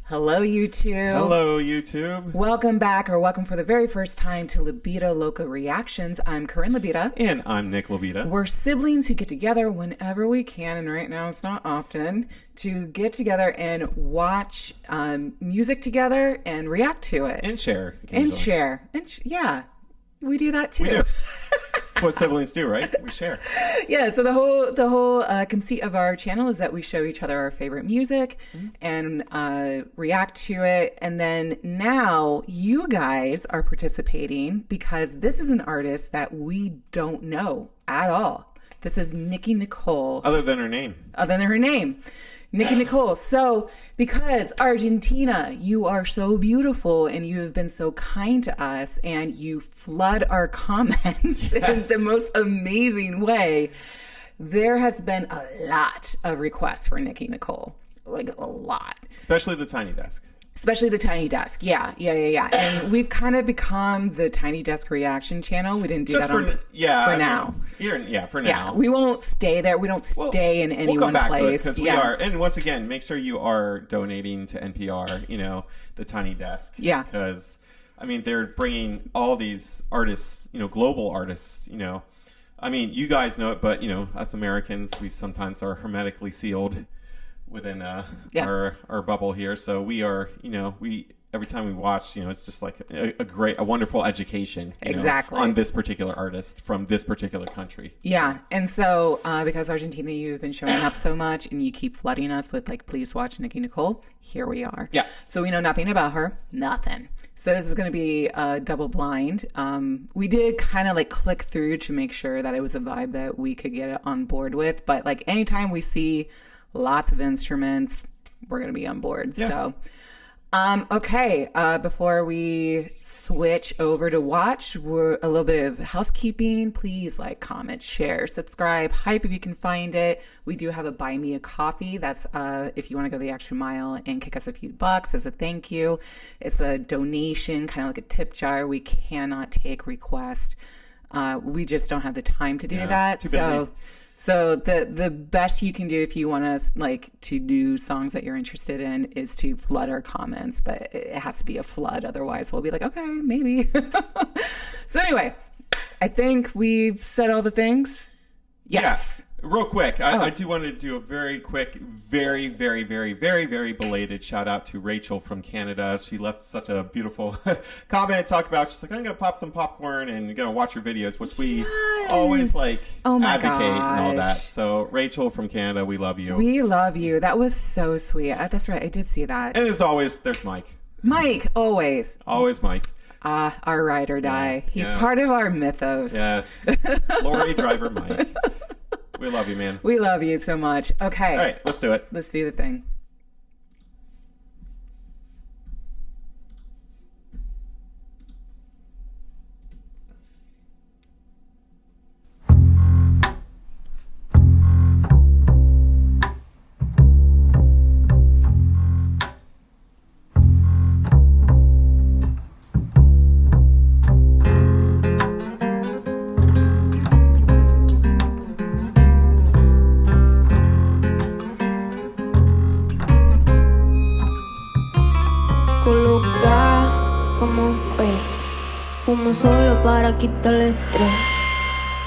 Hello, YouTube. Hello, YouTube. Welcome back, or welcome for the very first time to Vida Local Reactions. I'm Corinne Vida. And I'm Nick Vida. We're siblings who get together whenever we can, and right now it's not often, to get together and watch music together and react to it. And share. Yeah, we do that too. We do. That's what siblings do, right? We share. Yeah, so the whole conceit of our channel is that we show each other our favorite music and react to it. And then now you guys are participating because this is an artist that we don't know at all. This is Nicki NIcole. Other than her name. Nicki NIcole. So, because Argentina, you are so beautiful and you have been so kind to us and you flood our comments in the most amazing way, there has been a lot of requests for Nicki NIcole. Like a lot. Especially the Tiny Desk. Especially the Tiny Desk. Yeah. And we've kind of become the Tiny Desk reaction channel. We didn't do just that for now. For now. Yeah, we won't stay there. We don't stay in any one place. Because we are. And once again, make sure you are donating to NPR, the Tiny Desk. Yeah. Because, I mean, they're bringing all these artists, global artists, I mean, you guys know it, but, us Americans, we sometimes are hermetically sealed within our bubble here. So we are, every time we watch, it's just like a wonderful education exactly on this particular artist from this particular country. Yeah. And so because Argentina, you've been showing up so much and you keep flooding us with please watch Nicki NIcole. Here we are. Yeah. So we know nothing about her. Nothing. So this is going to be double blind. We did kind of click through to make sure that it was a vibe that we could get on board with. But anytime we see lots of instruments, we're going to be on board. Yeah. So, okay. Before we switch over to watch, we're a little bit of housekeeping. Please comment, share, subscribe, hype if you can find it. We do have a Buy Me a Coffee. That's if you want to go the extra mile and kick us a few bucks as a thank you. It's a donation, kind of like a tip jar. We cannot take requests. We just don't have the time to do that. So the best you can do if you want us to do songs that you're interested in is to flood our comments, but it has to be a flood. Otherwise we'll be okay, maybe. So anyway, I think we've said all the things. Yes. Yeah. Real quick, I do want to do a very quick, very, very, very, very, very belated shout out to Rachel from Canada. She left such a beautiful comment, talk about, she's I'm going to pop some popcorn and going to watch your videos, which we always advocate and all that. So Rachel from Canada, we love you. We love you. That was so sweet. That's right. I did see that. And as always, there's Mike. Mike, always. Always Mike. Our ride or die. He's part of our mythos. Yes. Lorry driver Mike. We love you, man. We love you so much. Okay. All right, let's do it. Let's do the thing. Colocao como un rey, fumo solo para quitarle estrés.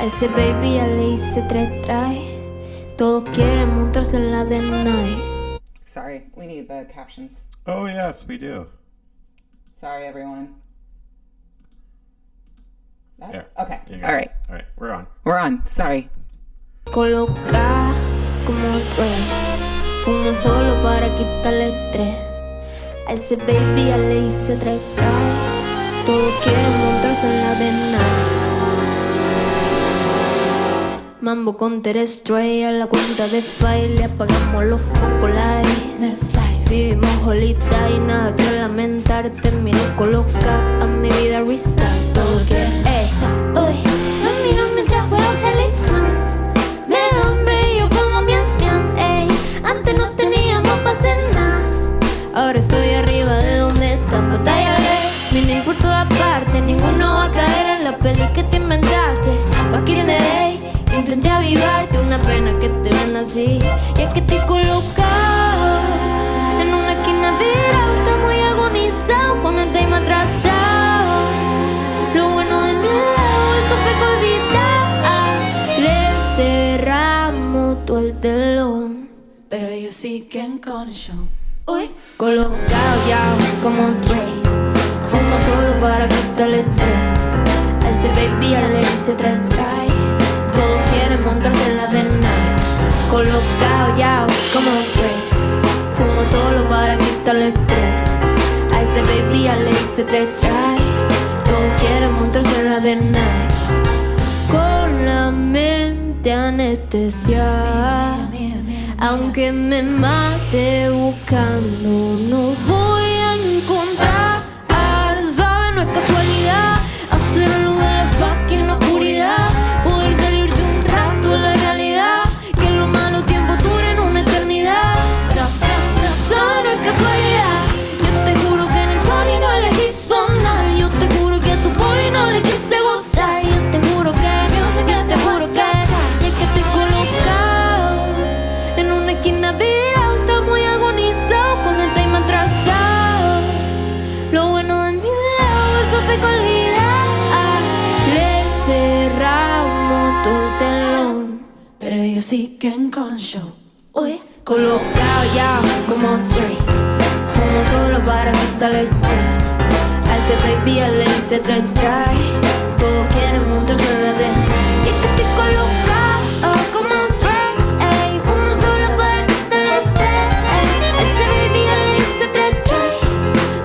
A ese baby ya le hice 3 try. Todos quieren montarse en la de night. Sorry, we need the captions. Oh yes, we do. Sorry, everyone. There. Okay. All right, we're on. We're on. Sorry. Colocao como un rey, fumo solo para quitarle estrés. A ese baby ya le hice 3 try. Todos quieren montarse en la de night. Mambo con Teres Stray a la cuenta de file. Le apagamos los focos, la business life. Vivimos holita y nada que lamentar. Terminé colocada a mi vida restart. Todo quieren, uy, no miro mientras juego Calistán. Me da hambre y yo como miam miam, antes no teníamos pa' cenar. Ahora estoy arriba de donde están. Batallale, mini por todas partes. Ninguno va a caer en la peli que te inventaste. Back in the day, intenté avivarte. Una pena que te ven así. Y es que estoy colocado en una esquina virada. siguen con el show. Uy, colocao ya como Dre. Fumo solo para quitarle estrés. A ese baby ya le hice 3 try. Todos quieren montarse en la del night. Colocao ya como Dre. Fumo solo para quitarle estrés. A ese baby ya le hice 3 try. Todos quieren montarse en la del night. Con la mente anestesiada. Aunque me mate buscando, no voy a encontrar. ¿Sabes? No es casualidad hacer luz de la fucking oscuridad. Poder salirse un rato de la realidad. Que los malos tiempos duren una eternidad. ¿Sabes? No es casualidad. Yo te juro que en el party no elegí sonar. Yo te juro que a tu boy no le quise gustar. Yo te juro que, te juro que, y es que estoy colocado en una esquina virada. Está muy agonizado con el time atrasado. Lo bueno de mi lado, eso fue calidad. Le cerramos todo el telón, pero ellos siguen con show. Uy, colocado ya como Dre. Fumo solo para quitarle estrés. A ese baby ya le hice 3 try. Todos quieren montarse en la de. Y es que estoy colocado como Dre. Ey, fumo solo para quitarle estrés. A ese baby ya le hice 3 try.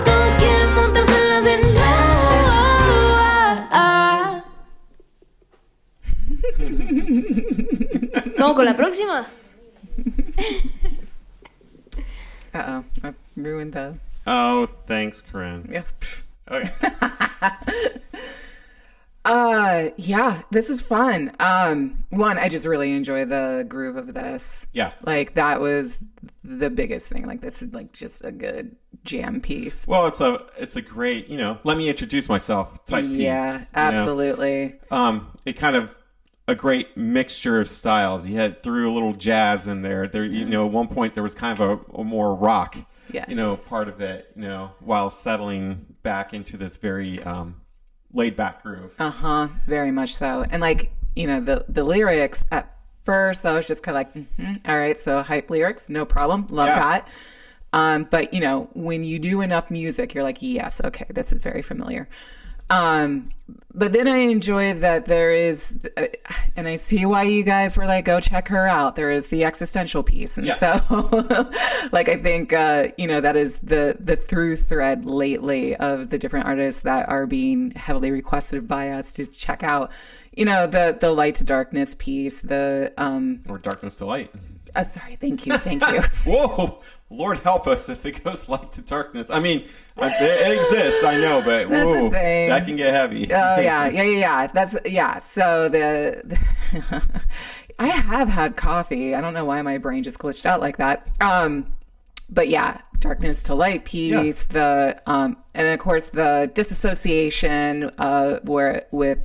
Todos quieren montarse en la de. Vamos con la próxima. Uh-oh, I ruined that. Oh, thanks, Corinne. Yeah. Okay. Yeah, this is fun. One, I just really enjoy the groove of this. Yeah. Like that was the biggest thing. Like this is like just a good jam piece. Well, it's a great, let me introduce myself type piece. Yeah, absolutely. It kind of a great mixture of styles. You threw a little jazz in there. There, at one point there was kind of a more rock, yes. Part of it, while settling back into this very laid back groove. Very much so. And like, the lyrics at first, I was just kind of like, all right, so hype lyrics, no problem, love that. But when you do enough music, you're like, yes, okay, this is very familiar. But then I enjoy that there is, and I see why you guys were like, go check her out. There is the existential piece. And so like, I think, that is the through thread lately of the different artists that are being heavily requested by us to check out, the light to darkness piece, or darkness to light. Sorry. Thank you. Whoa, Lord help us if it goes light to darkness. I mean, it exists, I know, but whoa, that can get heavy. Oh yeah. So I have had coffee. I don't know why my brain just glitched out like that. But yeah, darkness to light piece. Yeah. And of course the disassociation with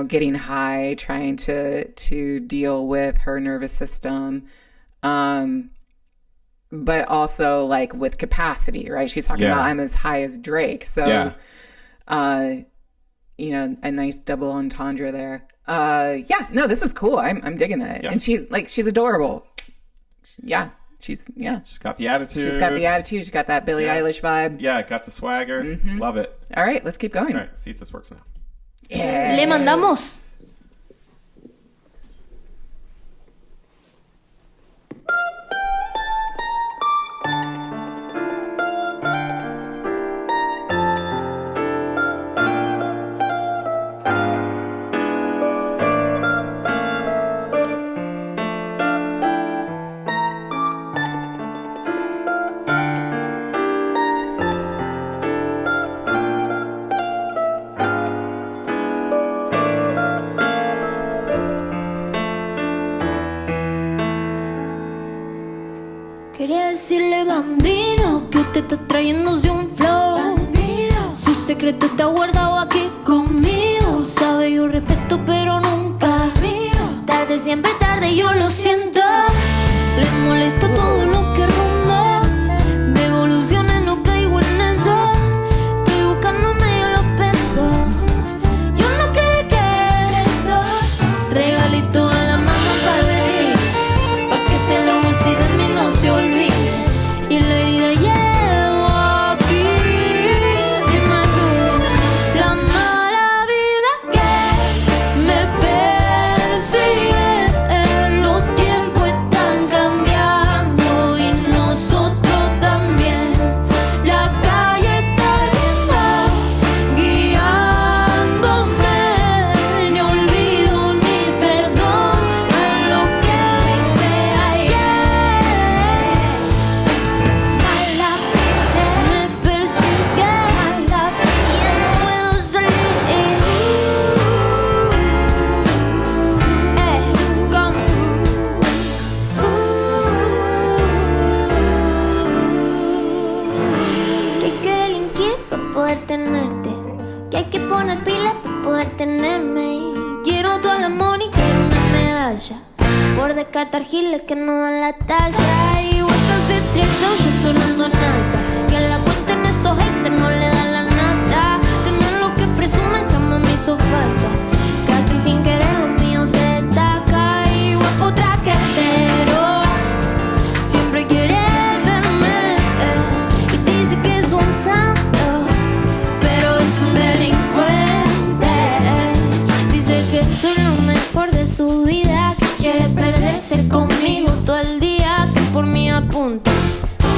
getting high, trying to deal with her nervous system. But also like with capacity, right? She's talking about I'm as high as Drake. So, a nice double entendre there. This is cool. I'm digging it. Yeah. And she's adorable. She's got the attitude. She's got that Billie Eilish vibe. Yeah, got the swagger. Mm-hmm. Love it. All right, let's keep going. All right, see if this works now. Yeah. Le mandamos. Quería decirle, bambino, que usted está trayéndose un flow. Bandido. Su secreto está guardado aquí conmigo. Sabe, yo respeto, pero nunca mío. Tarde, siempre tarde, yo lo siento. Le molesta todo lo que ronda. Devoluciones, no caigo en eso. Estoy buscando medio los pesos. Yo no quiero que eso. Regalito a la mamá para venir. Pa' que se lo goce de mi nombre. tenerte. Que hay que poner pilas para poder tenerme. Quiero todo el amor y quiero una medalla. Por descartar giles que no dan la talla. Y vos estás estresado, yo sonando en alta. Que la cuenten esos haters no le dan la nafta. Tener lo que presumen jamás me hizo falta. Casi sin querer lo mío se destaca. Y guapo traquetero siempre quiere verme. Y dice que es un santo, pero es un delincuente. Dice que soy lo mejor de su vida. Que quiere perderse conmigo todo el día. Que por mí apunta,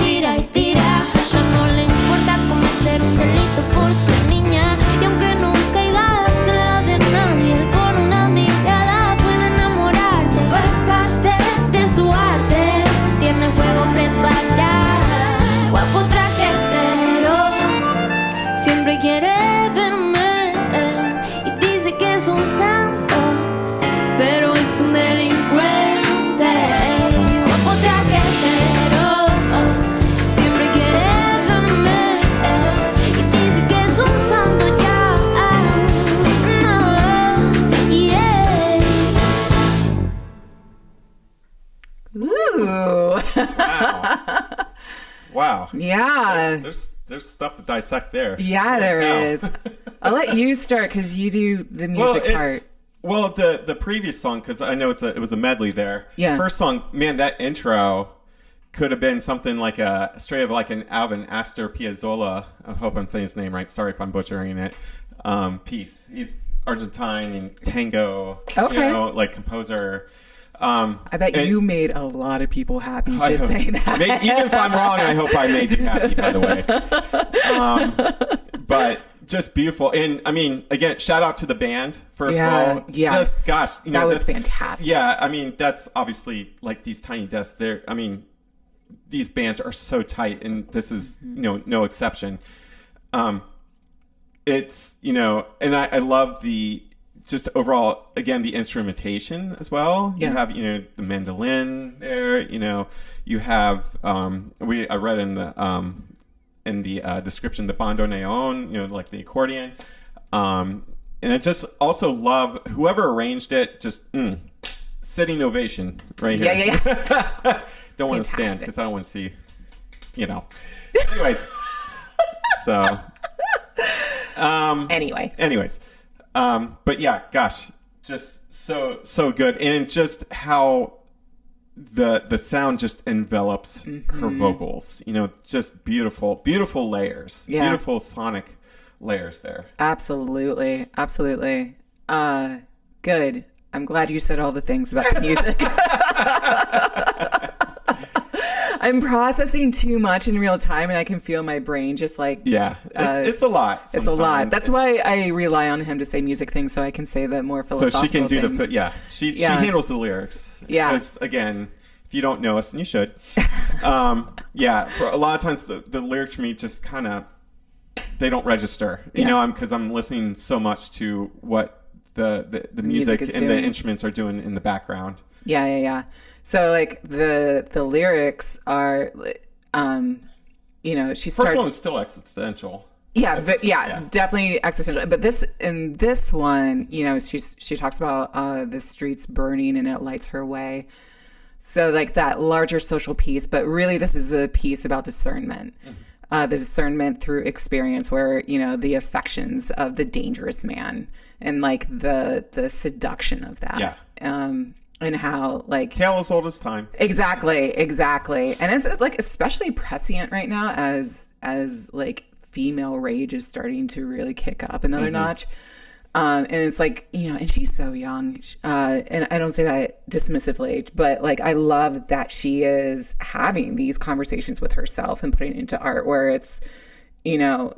tira y tira. Ya no le importa cometer un delito por su niña. Y aunque nunca caigas en la de nadie, con una mirada puede enamorarte. Fue parte de su arte. Tiene el juego preparado. Guapo traquetero siempre quiere verme. Y dice que es un santo, pero es un delincuente. Guapo traquetero siempre quiere verme. Y dice que es un santo ya. No, yeah. Ooh. Wow. Yeah. There's stuff to dissect there. Yeah, there Wow. is. I'll let you start because you do the music part. Well, the previous song, because I know it was a medley there. Yeah. First song, man, that intro could have been something like straight of like an Alvin Astor Piazzolla. I hope I'm saying his name right. Sorry if I'm butchering it. Piece. He's Argentine and tango. Okay. Like composer. I bet you made a lot of people happy just saying that. Even if I'm wrong, I hope I made you happy, by the way. But just beautiful. And I mean, again, shout out to the band, first of all. Yes. Just, gosh, that was fantastic. Yeah, I mean, that's obviously like these tiny desks there. I mean, these bands are so tight, and this is, no exception. It's, and I love the, just overall, again, the instrumentation as well. Yeah. You have, the mandolin there, you have, I read in the description, the bandoneon, like the accordion. And I just also love whoever arranged it, just sitting ovation right here. Yeah. Don't want to stand because I don't want to see, anyways. So, anyways. But yeah, gosh, just so good. And just how the sound just envelops her vocals, just beautiful layers, beautiful sonic layers there. Absolutely. Good. I'm glad you said all the things about the music. I'm processing too much in real time, and I can feel my brain just like... Yeah, it's a lot. It's a lot. That's why I rely on him to say music things, so I can say the more philosophical So she can do things. She handles the lyrics. Yeah. Because, again, if you don't know us, and you should, for a lot of times the lyrics for me just kind of, they don't register. Because I'm listening so much to what the music and doing. the instruments are doing in the background. Yeah. So like the lyrics are, she starts. First one was still existential. Yeah, but definitely existential. But in this one, she talks about the streets burning and it lights her way. So like that larger social piece, but really this is a piece about discernment. The discernment through experience, where the affections of the dangerous man and like the seduction of that. And how like tale as old as time. Exactly. And it's like especially prescient right now as like female rage is starting to really kick up another notch. And it's like, and she's so young. And I don't say that dismissively, but like I love that she is having these conversations with herself and putting it into art, where it's, the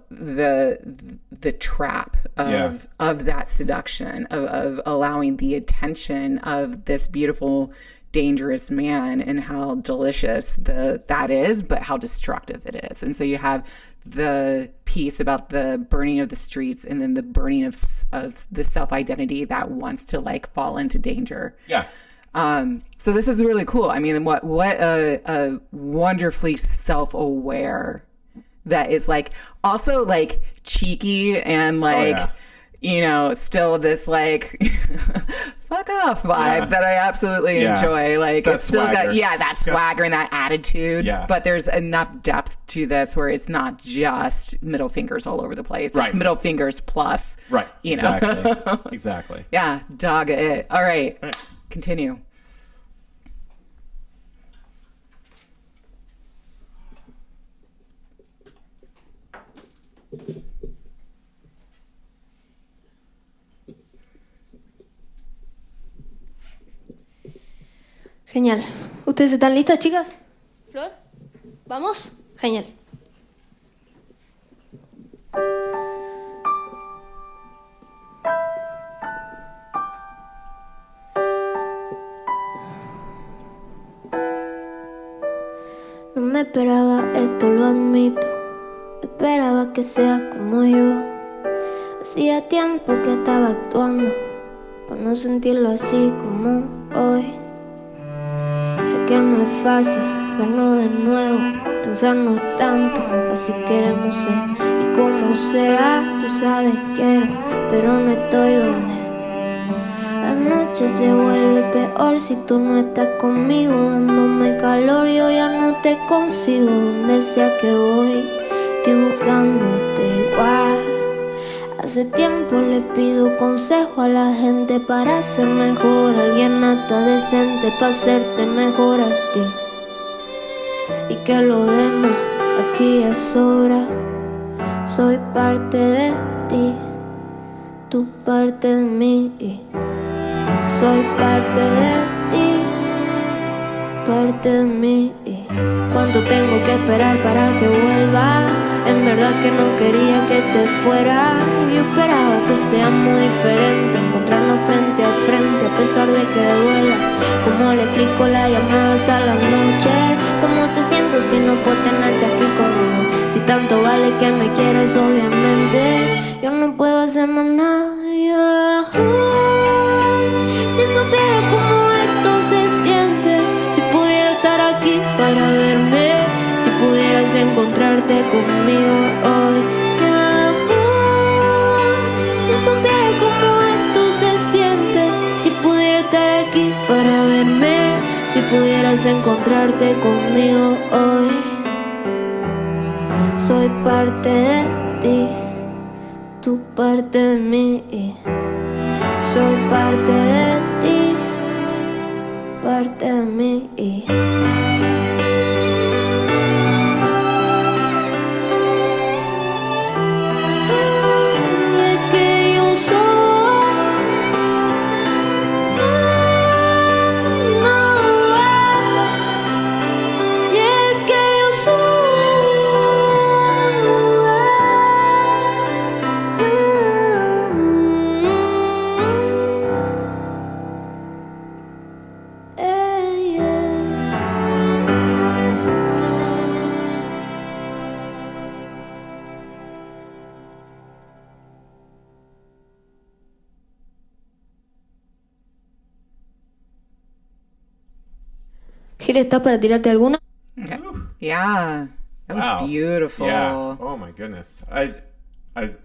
trap of that seduction, of allowing the attention of this beautiful, dangerous man, and how delicious that is, but how destructive it is. And so you have the piece about the burning of the streets, and then the burning of the self-identity that wants to like fall into danger. Yeah. So this is really cool. I mean, what a wonderfully self-aware that is like also like cheeky and like, still this like fuck off vibe that I absolutely enjoy. Like it's still got that swagger and that attitude. Yeah. But there's enough depth to this where it's not just middle fingers all over the place. It's middle fingers plus. Right. Exactly. Yeah. Dog it. All right. Continue. Genial. ¿Ustedes están listas, chicas? ¿Flor? ¿Vamos? Genial. No me esperaba esto, lo admito. Esperaba que seas como yo. Hacía tiempo que estaba actuando para no sentirlo así como hoy. Sé que no es fácil vernos de nuevo, pensarnos tanto, así queremos ser. Y cómo será, tú sabes quiero, pero no estoy donde. La noche se vuelve peor si tú no estás conmigo, dándome calor. Yo ya no te consigo, donde sea que voy, estoy buscándote igual. Hace tiempo le pido consejo a la gente para ser mejor, alguien hasta decente para hacerte mejor a ti. Y que lo demás aquí es hora. Soy parte de ti, tú parte de mí. Soy parte de ti, parte de mí. ¿Cuánto tengo que esperar para que vuelva? En verdad que no quería que te fuera. Yo esperaba que seamos diferentes, encontrarnos frente a frente a pesar de que duela. ¿Cómo le explico las llamadas a la noche? ¿Cómo te siento si no puedo tenerte aquí conmigo? Si tanto vale que me quieres, obviamente yo no puedo hacer más nada. Si supiera cómo esto se siente, si pudiera estar aquí para verme, si pudieras encontrarte conmigo hoy. Si supiera cómo esto se siente, si pudiera estar aquí para verme, si pudieras encontrarte conmigo hoy. Soy parte de ti, tú parte de mí. Soy parte de ti, parte de mí. ¿Estás para tirarte alguna? Okay. Yeah, that was beautiful. Yeah. Oh my goodness, I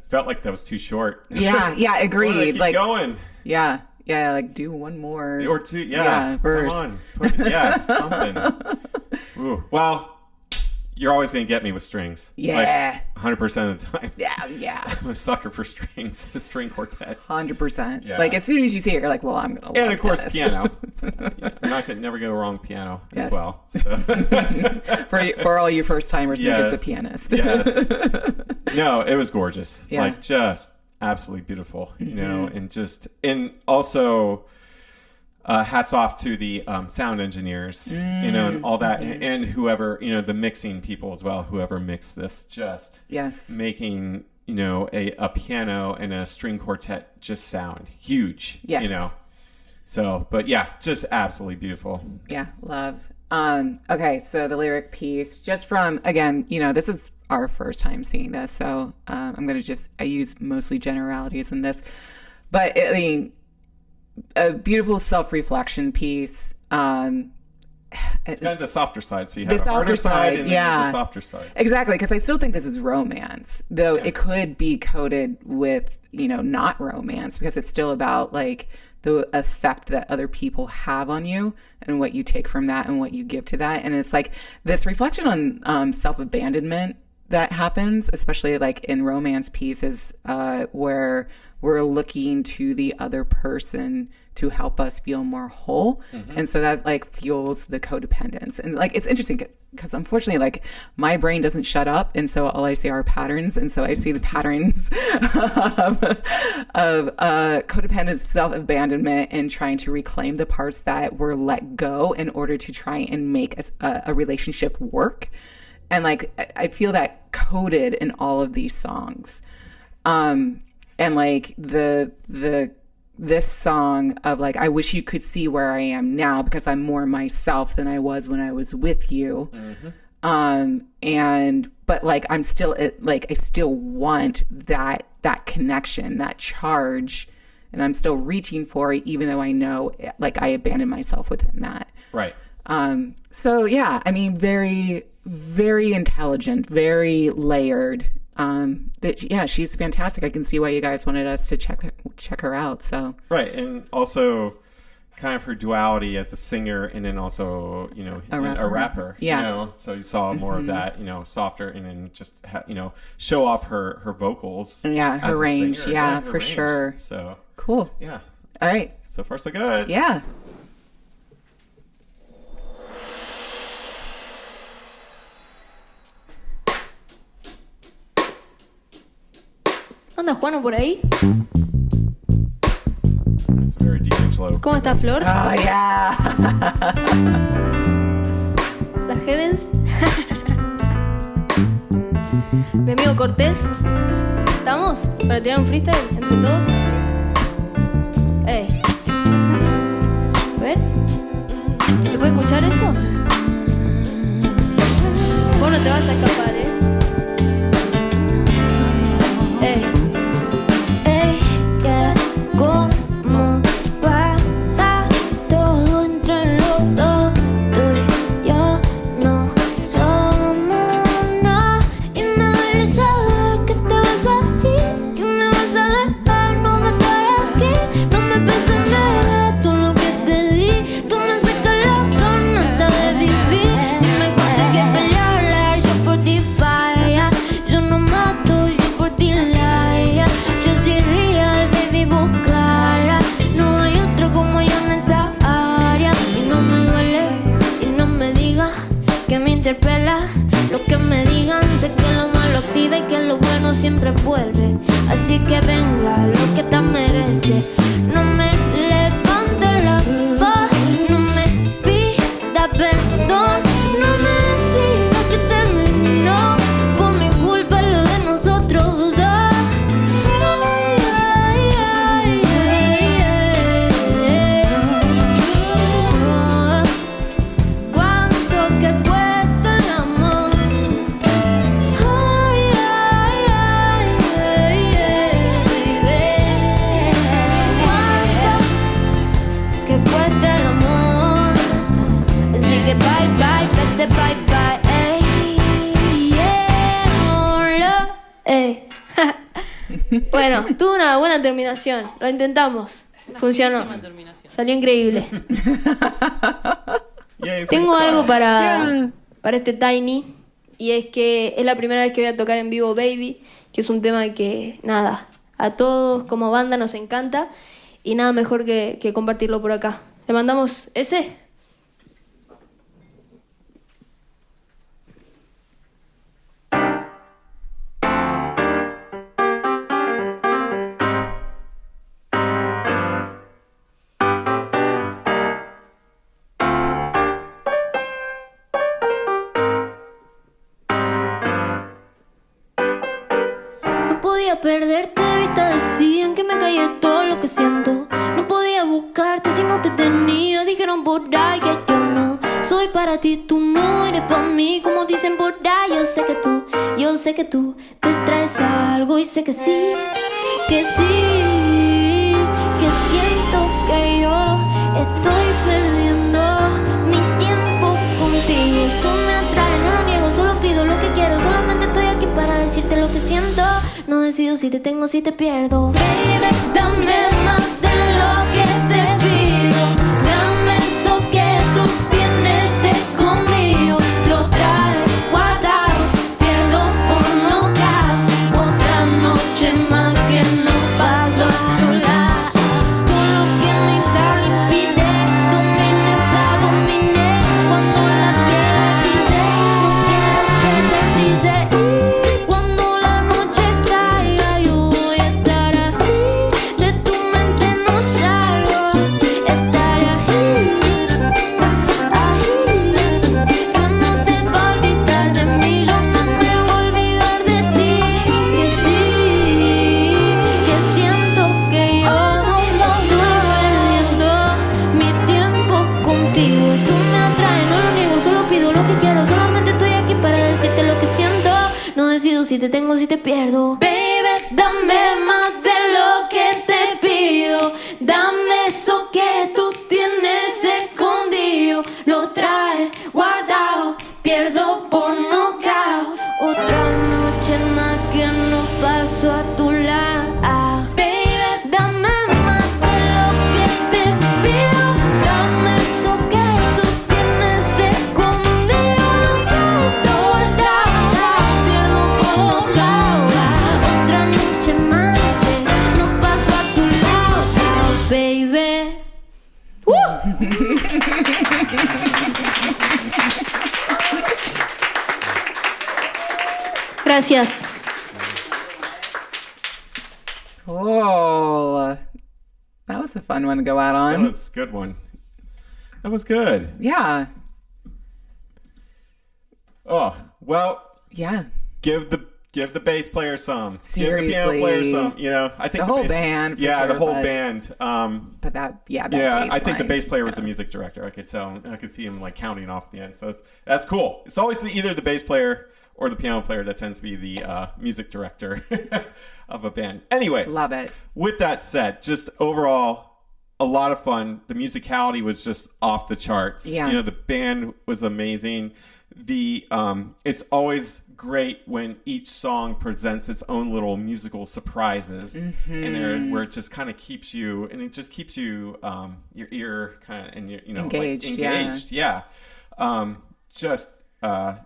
felt like that was too short. Yeah, agreed. Keep like going. Yeah, like do one more or two. Yeah, verse. Come on. Something. Ooh. Well, you're always gonna get me with strings. Yeah, like 100% of the time. Yeah. I'm a sucker for strings, string quartets. 100%. Yeah. Like as soon as you see it, you're like, well, I'm gonna. And love of course, this. piano. I'm not gonna never go wrong piano as well. So. for all you first timers, Nick is a pianist. Yes. No, it was gorgeous. Yeah. Like just absolutely beautiful. You know, and also. Hats off to the sound engineers, and all that, and whoever, the mixing people as well, whoever mixed this, just making, a piano and a string quartet just sound huge, So, but yeah, just absolutely beautiful. Yeah, love. Okay, so the lyric piece, just from, again, this is our first time seeing this, so I'm going to I use mostly generalities in this, but I mean, a beautiful self-reflection piece, It's kind of the softer side. So you the have the softer harder side and yeah. then the softer side. Exactly, because I still think this is romance, though it could be coded with, not romance, because it's still about like the effect that other people have on you and what you take from that and what you give to that. And it's like this reflection on self-abandonment that happens, especially like in romance pieces, where we're looking to the other person to help us feel more whole. And so that like fuels the codependence. And like, it's interesting because unfortunately, like my brain doesn't shut up. And so all I see are patterns. And so I see the patterns of codependence, self-abandonment, and trying to reclaim the parts that were let go in order to try and make a relationship work. And like, I feel that coded in all of these songs. And like this song of like, I wish you could see where I am now because I'm more myself than I was when I was with you. But like, I'm still like, I still want that connection, that charge, and I'm still reaching for it, even though I know like I abandoned myself within that. Right. So yeah, I mean, very, very intelligent, very layered. She's fantastic. I can see why you guys wanted us to check her out. So right, and also kind of her duality as a singer, and then also a rapper. Yeah. So you saw more of that, softer, and then just show off her vocals. Yeah, her range. Singer. Yeah, her for range. sure. So cool. Yeah. All right. So far, so good. Yeah. ¿Anda Juano por ahí? It's very D'Angelo. ¿Cómo está Flor? Oh, yeah. Las Heavens. Mi amigo Cortés. ¿Estamos? ¿Para tirar un freestyle entre todos? A ver. ¿Se puede escuchar eso? Vos no te vas a escapar, ¿Cómo pasa todo entre los dos? Tú y yo no somos nada. Y me duele saber que te vas a ir, que me vas a dejar, no me estar aquí. No me pesa nada todo lo que te di. Tú me sacas las ganas de vivir. Dime cuánto hay que pelear, yo por ti falla. Yo no mato, yo por ti laia. Yo soy real, baby, buscala. No hay otro como yo en esta área. Y no me duele, y no me digas que me interpela lo que me digan. Sé que lo malo activa y que lo bueno siempre vuelve. Así que venga lo que te merece. No me levante la voz, no me pida perdón. No me digas que terminó por mi culpa lo de nosotros dos. ¿Cuánto que cuesta el amor? ¿Cuánto que cuesta el amor? Así que bye bye, vete bye bye, Bueno, tuvo una buena terminación. Lo intentamos. Funcionó. Salió increíble. Yay, Tengo freestyle. algo para este Tiny. Y es que es la primera vez que voy a tocar en vivo Baby, que es un tema que, nada, a todos como banda nos encanta. Y nada mejor que compartirlo por acá. ¿Le mandamos ese? No podía perderte de vista, decían que me callé todo lo que siento. No podía buscarte si no te tenía. Dijeron por ahí que yo no soy para ti, tú no eres para mí. Como dicen por ahí, yo sé que tú te traes algo. Y sé que sí, que siento que yo estoy perdiendo mi tiempo decirte lo que siento. No decido si te tengo, si te pierdo. Baby, dame más de lo que te pido. Dame eso que tú tienes escondido. Lo traes guardado, pierdo por nocaut. Otra noche más que no paso a tu lado. Tú lo que mi Harley pide, domine pa' dominé. Cuando la piedra dice, no quiero que te dice. Y cuando la noche caiga yo voy a estar ahí. De tu mente no salgo, estaré ahí. Que no te va a olvidar de mí, yo no me voy a olvidar de ti. Que sí, que siento que yo no estoy perdiendo mi tiempo contigo. Y tú me atraes, no lo niego, solo pido lo que quiero. Solamente estoy aquí para decirte lo que siento. No decido si te tengo, si te pierdo. Baby, dame más de lo que te pido. Dame eso que tú tienes escondido. Lo traes guardado, pierdo por nocaut. Otra noche más que no paso a tu lado. Baby, dame más de lo que te pido. Dame eso que tú tienes escondido. Lo traes guardado, pierdo por nocaut. Otra noche más que no paso a tu lado, baby. Gracias. Cool. That was a fun one to go out That on. was a good one. That was good. Yeah. Oh, well, Yeah. give the bass player some. Give the piano Seriously. player some. You know, I think The whole bass, band, for Yeah, sure, the whole but- band. But that Yeah, bass I think the line, bass player was yeah. the music director. I could see him like counting off the end. So that's cool. It's always either the bass player or the piano player that tends to be the music director of a band. Anyways, Love it. With that said, just overall, a lot of fun. The musicality was just off the charts. Yeah. You know, the band was amazing. It's always great when each song presents its own little musical surprises, and where it just kind of keeps you, and it just keeps you, your ear kind of, and your, Engaged, engaged. Yeah.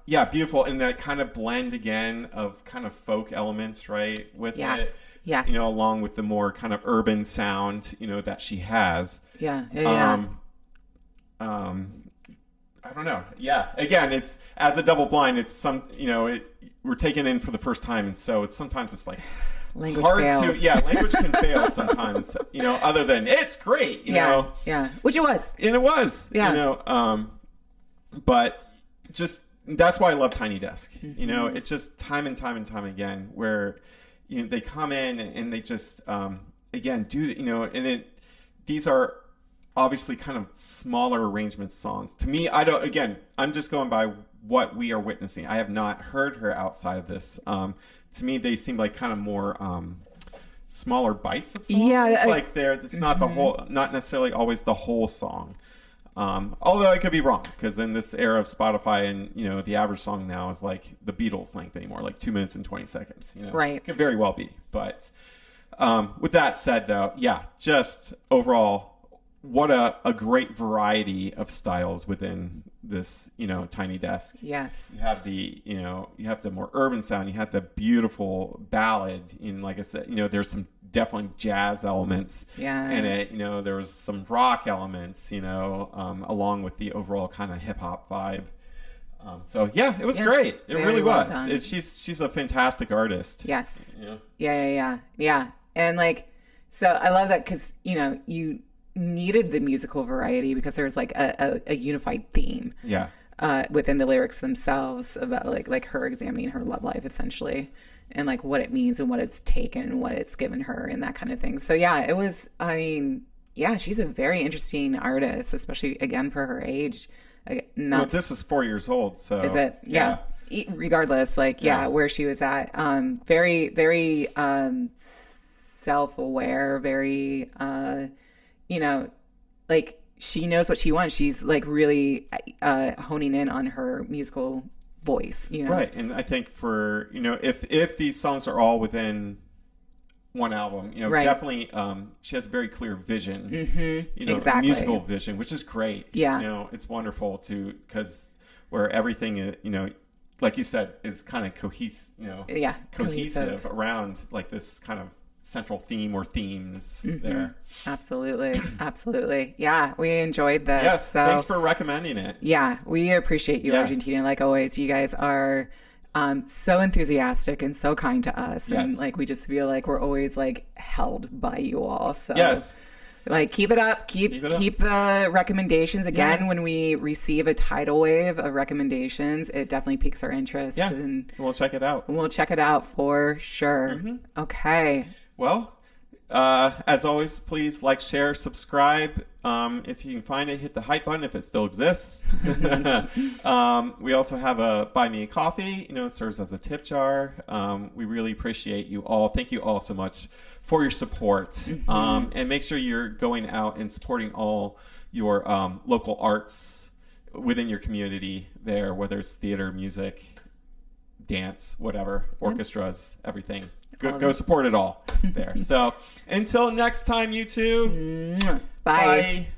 Yeah, beautiful. And that kind of blend again of kind of folk elements, right? With Yes. it, Yes. along with the more kind of urban sound, that she has. Yeah. Yeah. I don't know. Yeah. Again, it's as a double blind, it's some, we're taking in for the first time. And so sometimes it's like Language hard fails. language can fail sometimes, other than it's great, you know? Yeah. Which it was. And it was, Yeah. But just, that's why I love Tiny Desk. It just time and time and time again where, they come in and they just, again, these are obviously kind of smaller arrangement songs. To me, I'm just going by what we are witnessing. I have not heard her outside of this. To me, they seem like kind of more smaller bites of songs. Yeah, like it's not the whole, not necessarily always the whole song. Although I could be wrong, because in this era of Spotify and, the average song now is like the Beatles length anymore, like 2 minutes and 20 seconds. Right. It could very well be. But with that said, though, yeah, just overall, what a great variety of styles within this, Tiny Desk. Yes. You have you have the more urban sound. You have the beautiful ballad. And like I said, there's some definitely jazz elements Yeah. in it. There was some rock elements, along with the overall kind of hip hop vibe. So yeah, it was great. It Very really well was. done. She's a fantastic artist. Yes. Yeah. Yeah. And so I love that because, you needed the musical variety because there's like a unified theme. Yeah. Within the lyrics themselves about like her examining her love life essentially and like what it means and what it's taken and what it's given her and that kind of thing. So yeah, it was, she's a very interesting artist, especially again for her age. Well, this is 4 years old, so Is it? Yeah. Regardless, where she was at, very, very self-aware, very, she knows what she wants. She's like really honing in on her musical voice, you know? Right. And I think for, you know, if these songs are all within one album, you know, definitely she has a very clear vision, you know, musical vision, which is great. Yeah. You know, it's wonderful because where everything, you know, like you said, is kind of cohesive around like this kind of central theme or themes there. Absolutely. Yeah, we enjoyed this. Yes, so, thanks for recommending it. Yeah, we appreciate you, Argentina. Like always, you guys are so enthusiastic and so kind to us. And like we just feel like we're always like held by you all. So like keep it up. Keep the recommendations. Again, when we receive a tidal wave of recommendations, it definitely piques our interest. Yeah. And we'll check it out. We'll check it out for sure. Okay. Well, as always, please like, share, subscribe. If you can find it, hit the hype button if it still exists. We also have a Buy Me a Coffee. You know, it serves as a tip jar. We really appreciate you all. Thank you all so much for your support. And make sure you're going out and supporting all your local arts within your community there, whether it's theater, music, dance, whatever, orchestras, everything. Go support it all there. So until next time, you two. Bye.